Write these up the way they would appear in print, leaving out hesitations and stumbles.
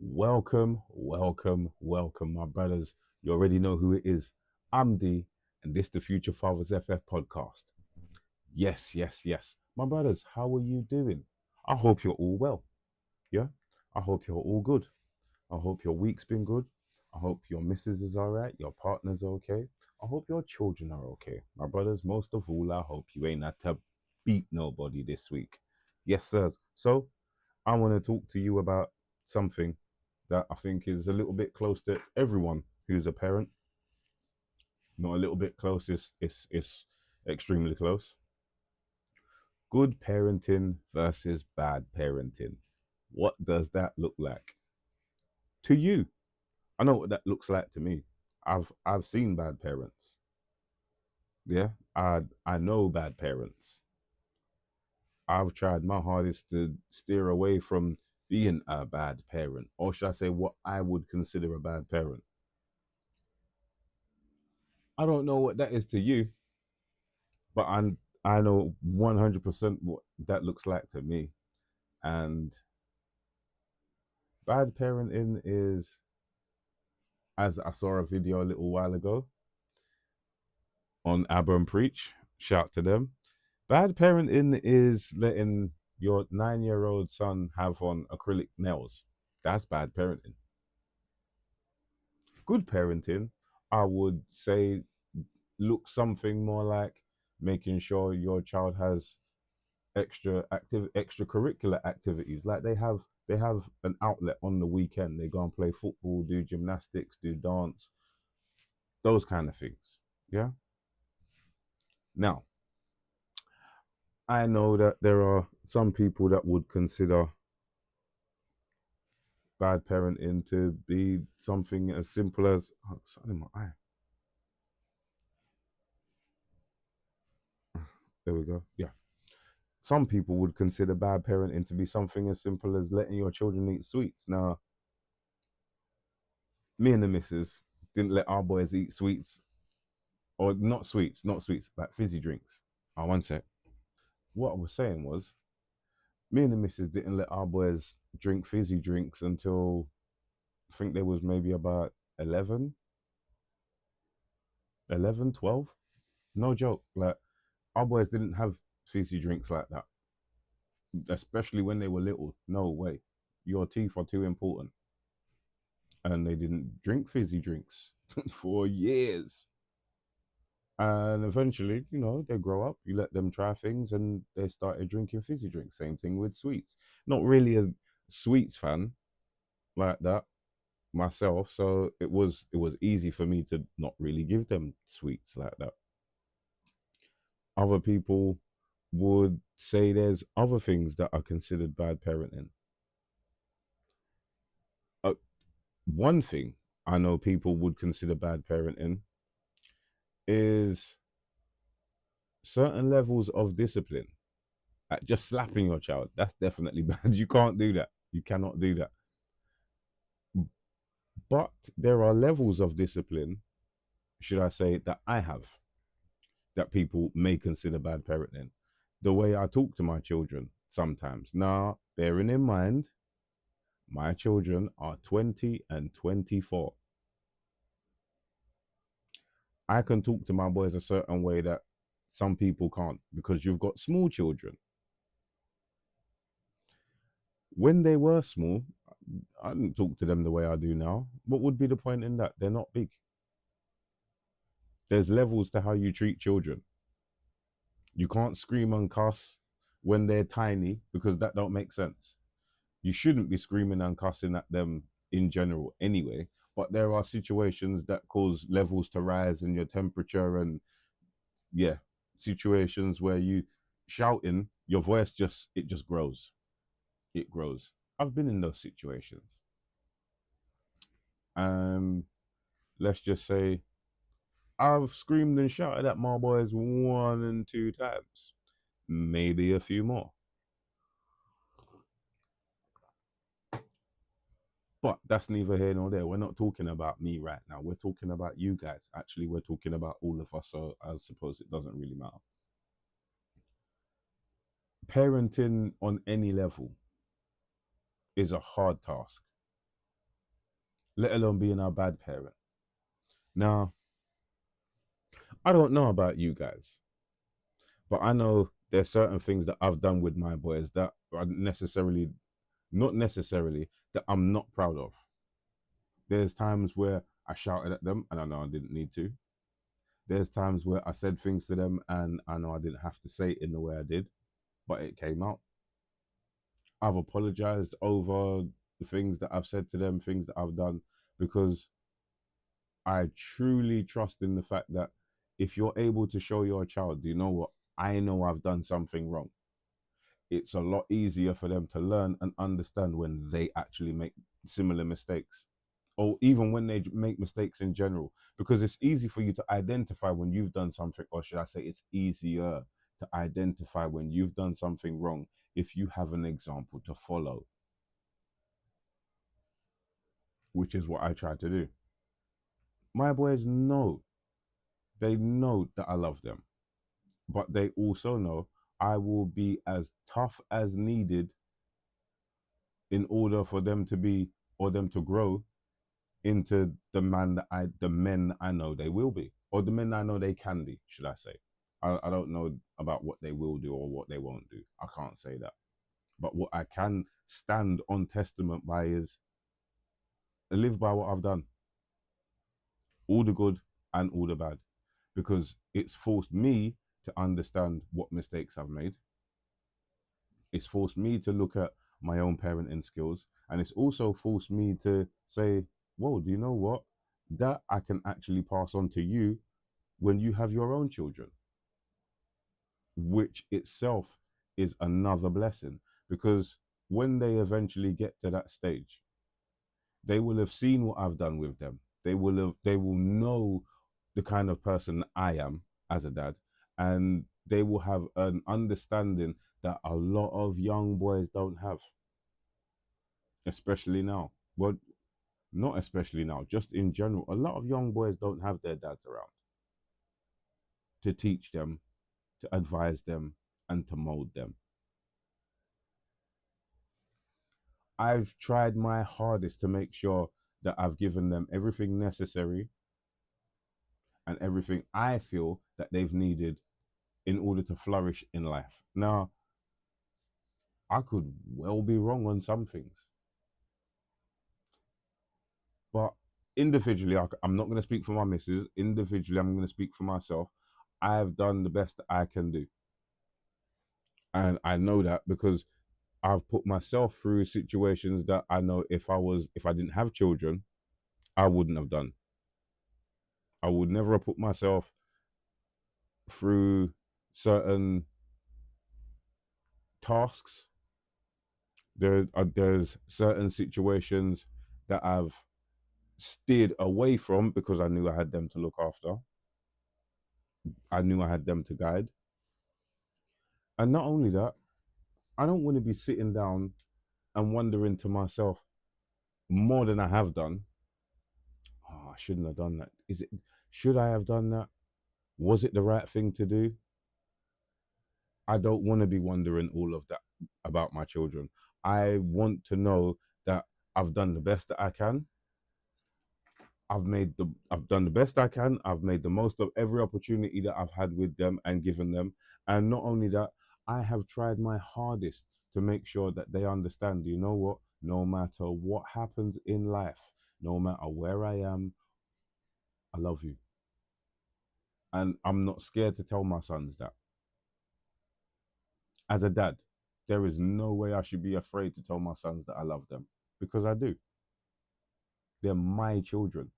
Welcome, my brothers. You already know who it is. I'm D, and this the Future Fathers FF podcast. Yes. My brothers, how are you doing? I hope you're all well. Yeah? I hope you're all good. I hope your week's been good. I hope your missus is all right. Your partner's okay. I hope your children are okay. My brothers, most of all, I hope you ain't had to beat nobody this week. Yes, sirs. So, I want to talk to you about something that I think is a little bit close to everyone who's a parent. Not a little bit close, it's extremely close. Good parenting versus bad parenting. What does that look like to you? I know what that looks like to me. I've seen bad parents. Yeah, I know bad parents. I've tried my hardest to steer away from being a bad parent, or should I say, what I would consider a bad parent. I don't know what that is to you, but I know 100% what that looks like to me. And bad parenting is, as I saw a video a little while ago on Abba and Preach, shout to them. Bad parenting is letting your 9-year-old son have on acrylic nails. That's bad parenting. Good parenting, I would say, look something more like making sure your child has extracurricular activities. Like they have an outlet on the weekend. They go and play football, do gymnastics, do dance, those kind of things. Yeah. Now, I know that there are some people that would consider bad parenting to be something as simple as something in my eye. There we go. Yeah. Some people would consider bad parenting to be something as simple as letting your children eat sweets. Now, me and the missus didn't let our boys eat sweets, or not sweets, like fizzy drinks. Oh, one sec. What I was saying was, me and the missus didn't let our boys drink fizzy drinks until I think there was maybe about 11, 11, 12. No joke. Like, our boys didn't have fizzy drinks like that, especially when they were little. No way. Your teeth are too important. And they didn't drink fizzy drinks for years. And eventually, they grow up, you let them try things, and they started drinking fizzy drinks. Same thing with sweets. Not really a sweets fan like that myself, so it was easy for me to not really give them sweets like that. Other people would say there's other things that are considered bad parenting. Uh, One thing I know people would consider bad parenting is certain levels of discipline. Just slapping your child, that's definitely bad. You can't do that. You cannot do that. But there are levels of discipline, should I say, that I have that people may consider bad parenting. The way I talk to my children sometimes. Now, bearing in mind, my children are 20 and 24. I can talk to my boys a certain way that some people can't because you've got small children. When they were small, I didn't talk to them the way I do now. What would be the point in that? They're not big. There's levels to how you treat children. You can't scream and cuss when they're tiny because that don't make sense. You shouldn't be screaming and cussing at them in general anyway. But there are situations that cause levels to rise in your temperature, and yeah, situations where you shouting, your voice just grows. It grows. I've been in those situations. Um, let's just say I've screamed and shouted at my boys one and two times, maybe a few more. But that's neither here nor there. We're not talking about me right now. We're talking about you guys. Actually, we're talking about all of us. So I suppose it doesn't really matter. Parenting on any level is a hard task. let alone being a bad parent. Now, I don't know about you guys, but I know there's certain things that I've done with my boys that are not necessarily, that I'm not proud of. There's times where I shouted at them and I know I didn't need to. There's times where I said things to them and I know I didn't have to say it in the way I did, but it came out. I've apologized over the things that I've said to them, things that I've done, because I truly trust in the fact that if you're able to show your child, you know what, I know I've done something wrong, it's a lot easier for them to learn and understand when they actually make similar mistakes, or even when they make mistakes in general, because it's easy for you to identify when you've done something, or should I say it's easier to identify when you've done something wrong if you have an example to follow, which is what I try to do. My boys know, they know that I love them, but they also know I will be as tough as needed in order for them to be, or them to grow into the men I know they will be, or the men I know they can be, should I say. I don't know about what they will do or what they won't do. I can't say that. But what I can stand on testament by is live by what I've done, all the good and all the bad, because it's forced me to understand what mistakes I've made. It's forced me to look at my own parenting skills, and it's also forced me to say, whoa, do you know what? That I can actually pass on to you when you have your own children, which itself is another blessing, because when they eventually get to that stage, they will have seen what I've done with them. They will know the kind of person I am as a dad, and they will have an understanding that a lot of young boys don't have, especially now. Well, not especially now, just in general. A lot of young boys don't have their dads around to teach them, to advise them, and to mold them. I've tried my hardest to make sure that I've given them everything necessary and everything I feel that they've needed in order to flourish in life. Now, I could well be wrong on some things, but individually, I'm not going to speak for my missus. Individually, I'm going to speak for myself. I've done the best that I can do. And I know that because I've put myself through situations that I know if I didn't have children, I wouldn't have done. I would never have put myself through certain tasks. There's certain situations that I've steered away from because I knew I had them to look after. I knew I had them to guide. And not only that, I don't want to be sitting down and wondering to myself more than I have done, oh, I shouldn't have done that. Should I have done that? Was it the right thing to do? I don't want to be wondering all of that about my children. I want to know that I've done the best that I can. I've done the best I can. I've made the most of every opportunity that I've had with them and given them. And not only that, I have tried my hardest to make sure that they understand, you know what, no matter what happens in life, no matter where I am, I love you. And I'm not scared to tell my sons that. As a dad, there is no way I should be afraid to tell my sons that I love them, because I do. They're my children.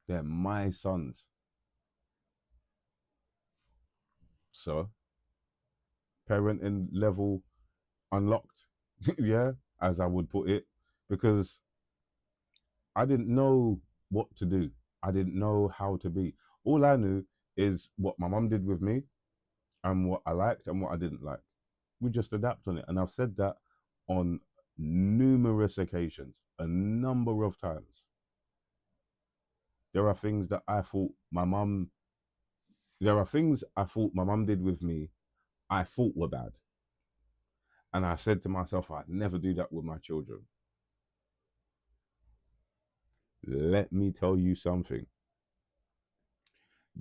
They're my sons. So, parenting level unlocked, yeah, as I would put it, because I didn't know what to do. I didn't know how to be. All I knew is what my mum did with me and what I liked and what I didn't like. We just adapt on it. And I've said that on numerous occasions, a number of times. There are things that I thought my mum, there are things I thought my mum did with me, I thought were bad. And I said to myself, I'd never do that with my children. Let me tell you something.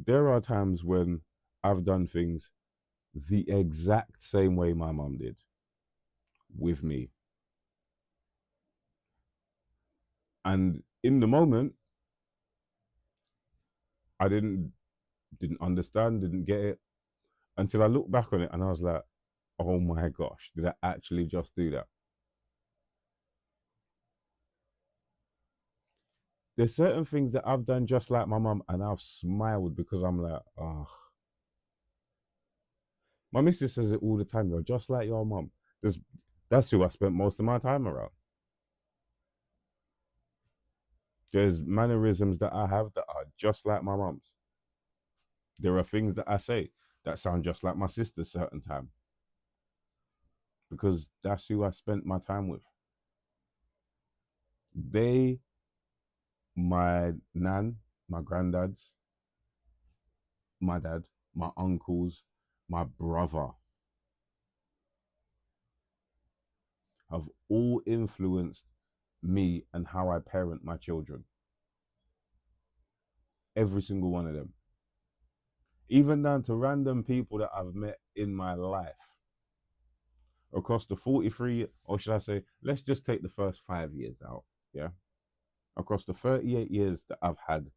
There are times when I've done things the exact same way my mum did with me. And in the moment, I didn't understand, didn't get it until I looked back on it and I was like, oh my gosh, did I actually just do that? There's certain things that I've done just like my mum and I've smiled because I'm like, oh, my missus says it all the time, you're just like your mum. There's, that's who I spent most of my time around. There's mannerisms that I have that are just like my mum's. There are things that I say that sound just like my sister certain time because that's who I spent my time with. They, my nan, my granddads, my dad, my uncles, my brother have all influenced me and how I parent my children. Every single one of them. Even down to random people that I've met in my life across the 43, or should I say, let's just take the first 5 years out. Yeah. Across the 38 years that I've had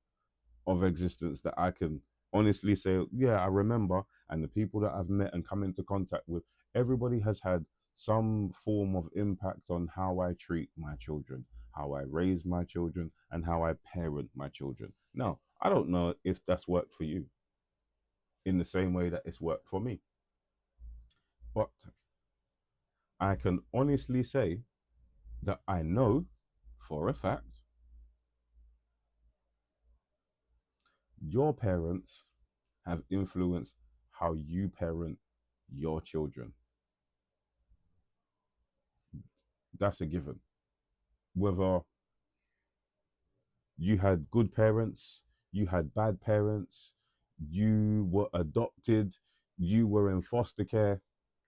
of existence that I can honestly say, yeah, I remember, and the people that I've met and come into contact with, everybody has had some form of impact on how I treat my children, how I raise my children, and how I parent my children. Now, I don't know if that's worked for you in the same way that it's worked for me, but I can honestly say that I know for a fact your parents have influenced how you parent your children. That's a given. Whether you had good parents, you had bad parents, you were adopted, you were in foster care,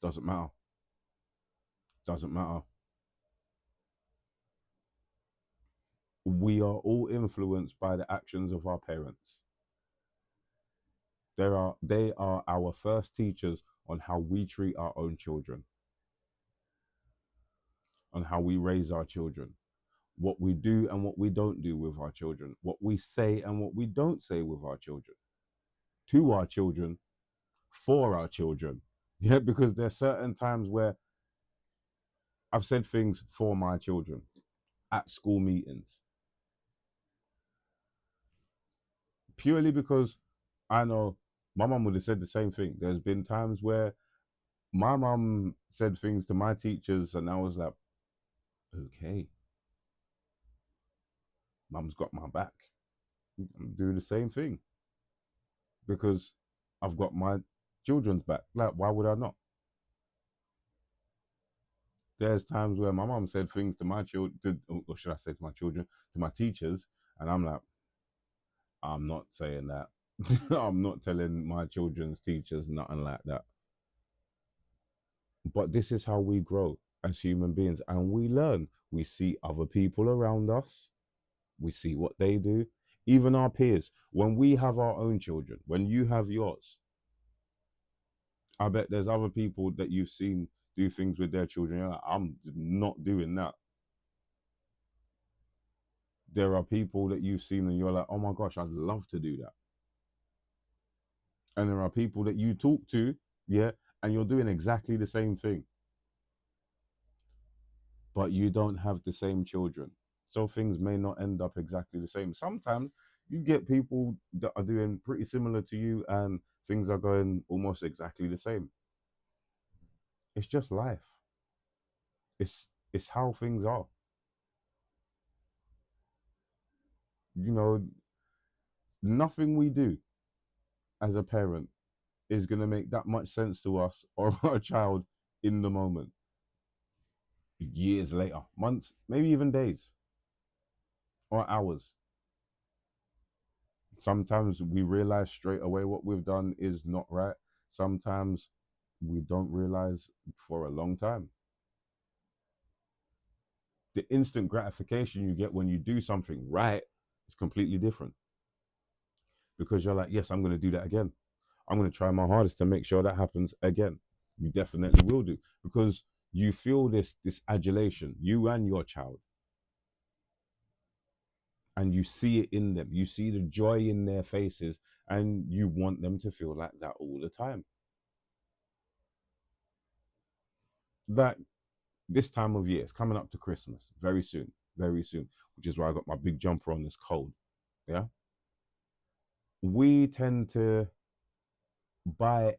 doesn't matter. Doesn't matter. We are all influenced by the actions of our parents. They are our first teachers on how we treat our own children, on how we raise our children, what we do and what we don't do with our children, what we say and what we don't say with our children, to our children, for our children. Yeah, because there's certain times where I've said things for my children at school meetings, purely because I know my mum would have said the same thing. There's been times where my mum said things to my teachers, and I was like, okay, mum's got my back. I'm doing the same thing because I've got my children's back. Like, why would I not? There's times where my mum said things to my children, or should I say to my children, to my teachers, and I'm like, I'm not saying that. I'm not telling my children's teachers nothing like that. But this is how we grow as human beings and we learn. We see other people around us, we see what they do, even our peers. When we have our own children, when you have yours, I bet there's other people that you've seen do things with their children. You're like, I'm not doing that. There are people that you've seen and you're like, oh my gosh, I'd love to do that. And there are people that you talk to, yeah, and you're doing exactly the same thing, but you don't have the same children. So things may not end up exactly the same. Sometimes you get people that are doing pretty similar to you and things are going almost exactly the same. It's just life. It's how things are. You know, nothing we do as a parent is going to make that much sense to us or our child in the moment. Years later, months, maybe even days or hours. Sometimes we realize straight away what we've done is not right. Sometimes we don't realize for a long time. The instant gratification you get when you do something right It's completely different because you're like, yes, I'm going to do that again. I'm going to try my hardest to make sure that happens again. You definitely will do because you feel this adulation, you and your child, and you see it in them. You see the joy in their faces, and you want them to feel like that all the time. That this time of year, it's coming up to Christmas very soon, which is why I got my big jumper on. This cold. Yeah, we tend to buy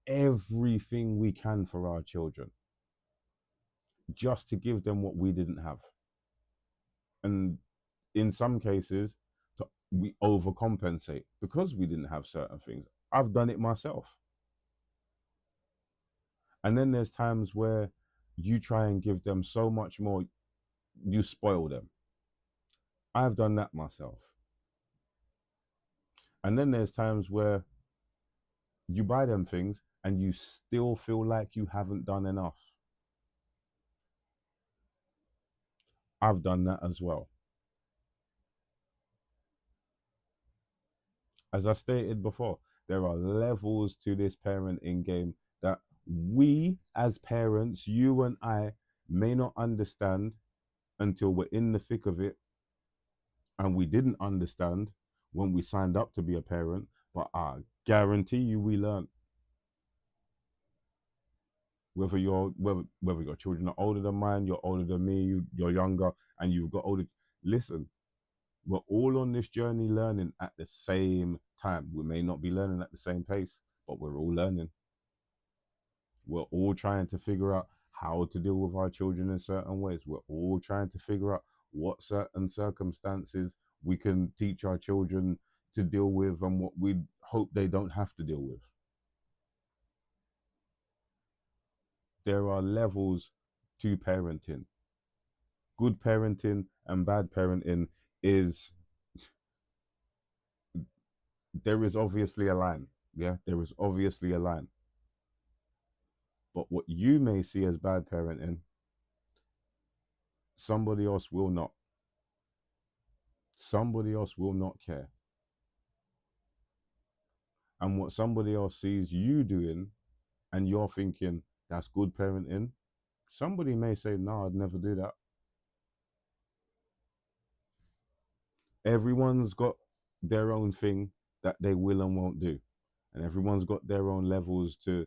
everything we can for our children just to give them what we didn't have. And in some cases, we overcompensate because we didn't have certain things. I've done it myself. And then there's times where you try and give them so much more, you spoil them. I've done that myself. And then there's times where you buy them things and you still feel like you haven't done enough. I've done that as well. As I stated before, there are levels to this parenting game that we as parents, you and I, may not understand until we're in the thick of it. And we didn't understand when we signed up to be a parent, but I guarantee you we learn. Whether your children are older than mine, you're older than me, you're younger, and you've got older. Listen, we're all on this journey learning at the same time. We may not be learning at the same pace, but we're all learning. We're all trying to figure out how to deal with our children in certain ways. We're all trying to figure out what certain circumstances we can teach our children to deal with and what we hope they don't have to deal with. There are levels to parenting. Good parenting and bad parenting is, there is obviously a line. Yeah, there is obviously a line. But what you may see as bad parenting, somebody else will not. Somebody else will not care. And what somebody else sees you doing and you're thinking that's good parenting, somebody may say, no, I'd never do that. Everyone's got their own thing that they will and won't do. And everyone's got their own levels to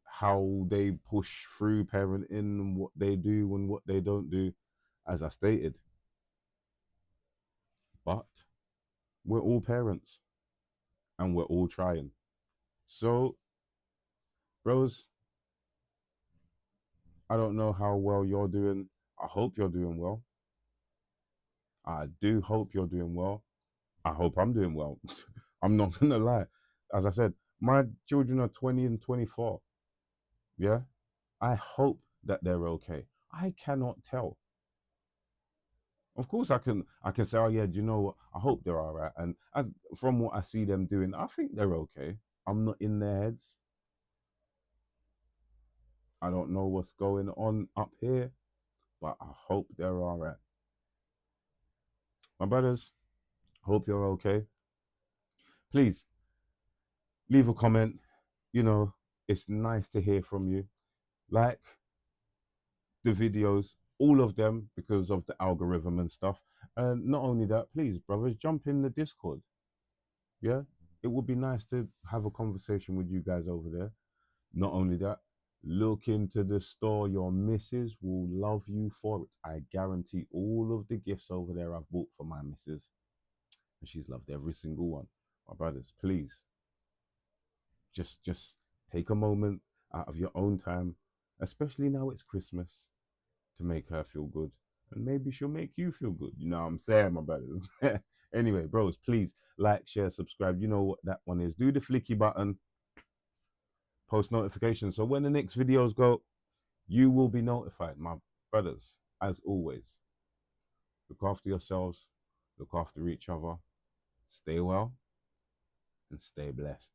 how they push through parenting and what they do and what they don't do, as I stated. But we're all parents and we're all trying. So, bros, I don't know how well you're doing. I hope you're doing well. I do hope you're doing well. I hope I'm doing well. I'm not gonna lie. As I said, my children are 20 and 24. Yeah. I hope that they're okay. I cannot tell. Of course, I can say, oh yeah, do you know what? I hope they're all right. And from what I see them doing, I think they're okay. I'm not in their heads. I don't know what's going on up here, but I hope they're all right. My brothers, hope you're okay. Please leave a comment. You know, it's nice to hear from you. Like the videos, all of them, because of the algorithm and stuff. And not only that, please, brothers, jump in the Discord. Yeah, it would be nice to have a conversation with you guys over there. Not only that, look into the store. Your missus will love you for it. I guarantee all of the gifts over there I've bought for my missus, and she's loved every single one. My brothers, please, just take a moment out of your own time, especially now it's Christmas, to make her feel good. And maybe she'll make you feel good. You know what I'm saying, my brothers? Anyway, bros, please like, share, subscribe. You know what that one is. Do the flicky button, post notifications. So when the next videos go, you will be notified, my brothers. As always, look after yourselves, look after each other, stay well, and stay blessed.